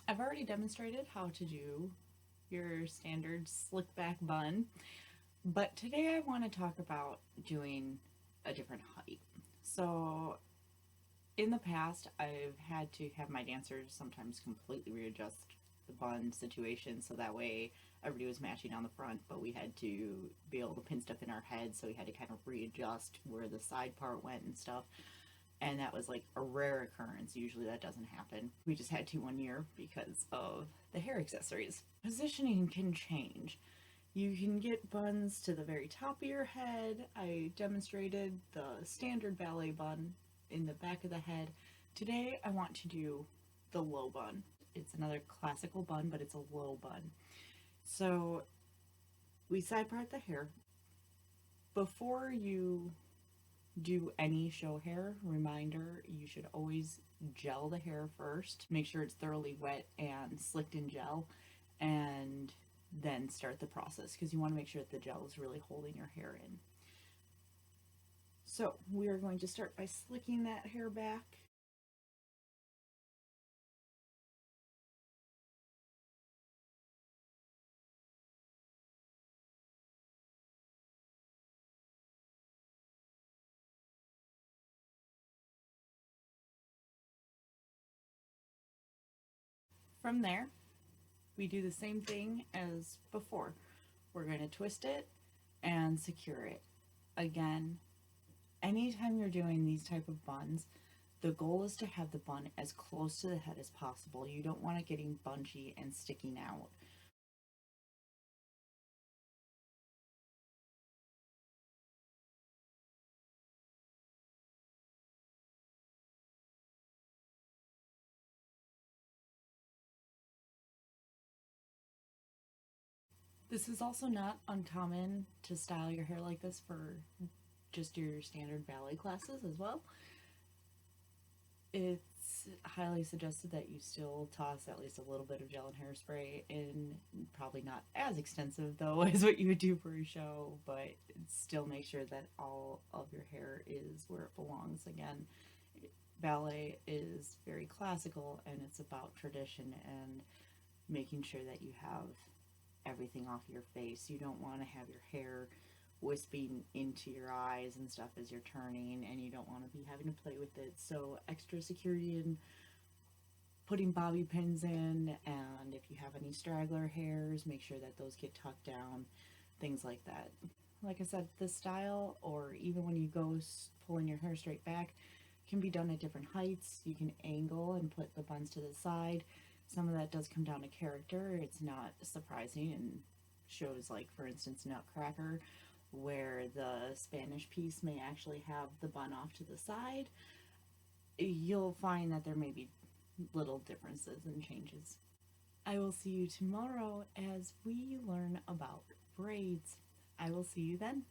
I've already demonstrated how to do your standard slick back bun, but today I want to talk about doing a different height. So, in the past, I've had to have my dancers sometimes completely readjust the bun situation so that way everybody was matching on the front, but we had to be able to pin stuff in our head, so we had to kind of readjust where the side part went and stuff. And that was like a rare occurrence. Usually that doesn't happen. We just had to one year because of the hair accessories. Positioning can change. You can get buns to the very top of your head. I demonstrated the standard ballet bun in the back of the head. Today I want to do the low bun. It's another classical bun, but it's a low bun. So we side part the hair. Before you do any show hair, reminder, you should always gel the hair first. Make sure it's thoroughly wet and slicked in gel, and then start the process because you want to make sure that the gel is really holding your hair in. So we are going to start by slicking that hair back. From there, we do the same thing as before. We're going to twist it and secure it. Again, anytime you're doing these type of buns, the goal is to have the bun as close to the head as possible. You don't want it getting bunchy and sticking out. This is also not uncommon to style your hair like this for just your standard ballet classes as well. It's highly suggested that you still toss at least a little bit of gel and hairspray in, probably not as extensive though as what you would do for a show, but still make sure that all of your hair is where it belongs. Again, ballet is very classical and it's about tradition and making sure that you have everything off your face. You don't want to have your hair wisping into your eyes and stuff as you're turning, and you don't want to be having to play with it. So extra security in putting bobby pins in, and if you have any straggler hairs, make sure that those get tucked down, things like that. Like I said, the style, or even when you go pulling your hair straight back, can be done at different heights. You can angle and put the buns to the side. Some of that does come down to character. It's not surprising in shows like, for instance, Nutcracker, where the Spanish piece may actually have the bun off to the side. You'll find that there may be little differences and changes. I will see you tomorrow as we learn about braids. I will see you then.